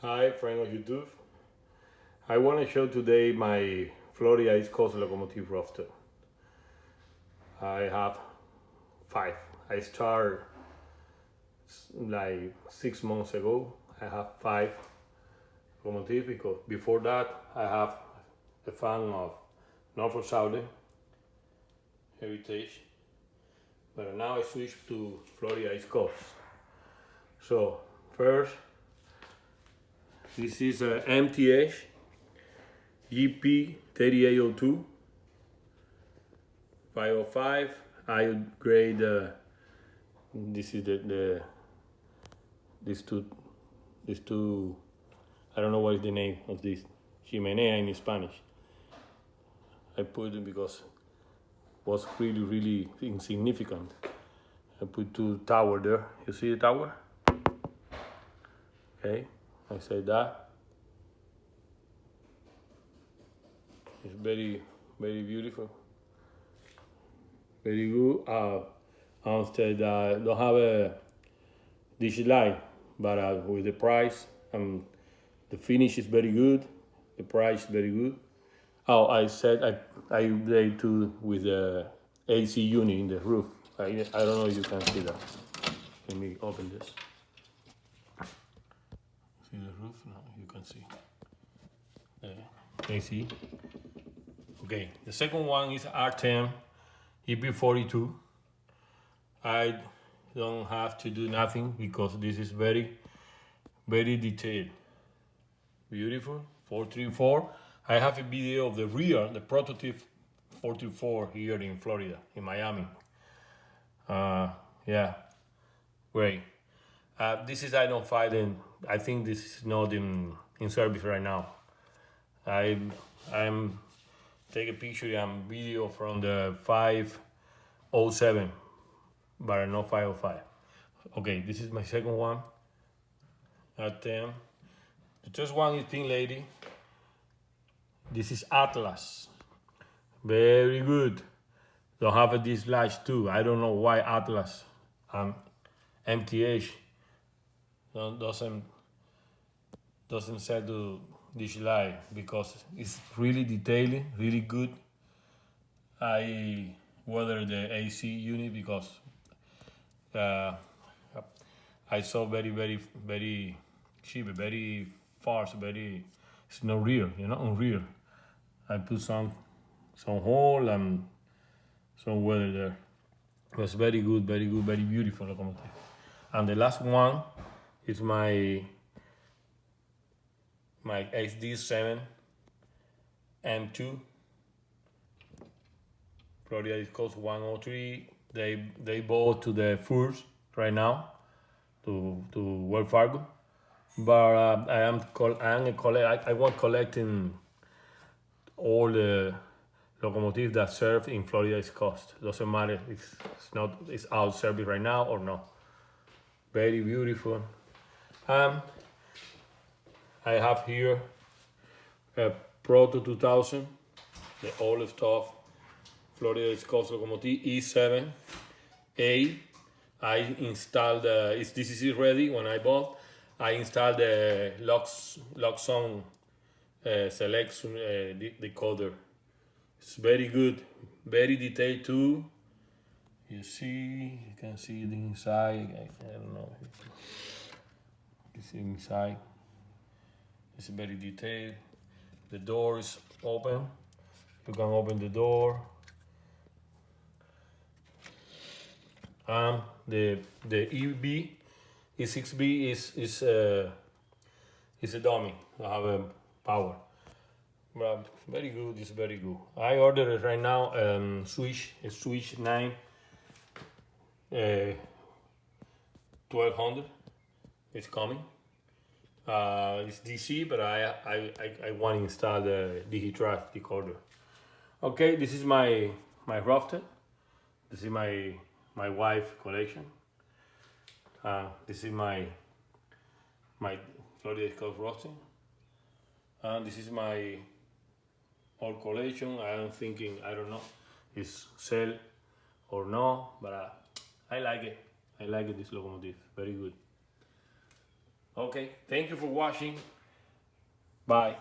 Hi, friend of YouTube. I want to show today my Florida East Coast locomotive roster. I have five. I started like 6 months ago. I have five locomotives because before that I have a fan of Norfolk Southern Heritage, but now I switched to Florida East Coast. So first, this is a MTH GP 3802 505. I grade this is the these two. I don't know what is the name of this chimenea in Spanish. I put it because it was really insignificant. I put two tower there. You see the tower? Okay, I say that. It's very beautiful, very good. Instead, don't have a dish light, but with the price, the finish is very good. The price is very good. Oh, I said I played too with the AC unit in the roof. I don't know if you can see that. Let me open this. See the roof? No, you can see. AC. Okay, the second one is R10 EP42. I don't have to do nothing because this is very detailed. Beautiful. 434. I have a video of the rear, the prototype 434 here in Florida, in Miami. Yeah, great. This is I don't find, and I think this is not in service right now. I'm take a picture and video from the 507, but not 505. Okay, this is my second one. At 10. The first one is Pink Lady. This is Atlas. Very good. Don't have a dislike too. I don't know why Atlas and MTH doesn't set to dislike because it's really detailed, really good. I weather the AC unit because I saw very cheap, very fast, very. It's not real, unreal. I put some hole and some weather there. It was very good, very beautiful locomotive. And the last one is my HD7 M2 Florida East Coast 103. They bought to the first right now to Wells Fargo, but I want collecting all the locomotives that serve in Florida East Coast. Doesn't matter if it's out service right now or no. Very beautiful. I have here a Proto 2000, the old stuff Florida East Coast locomotive E7A. I installed this is ready when I bought. I installed the lock zone selection decoder. It's very good, very detailed too. You can see the inside. I don't know. You see inside. It's very detailed. The door is open. You can open the door. The E6B is a dummy. I have a power. But very good. It's very good. I ordered it right now. Switch 9 1200. It's coming. It's DC, but I want to install the Digitrack decoder. Okay, this is my roster. This is my wife collection. This is my Florida Coast roster. And this is my old collection. I don't know, it's sell or no, but I like it. I like it, this locomotive. Very good. Okay, thank you for watching. Bye.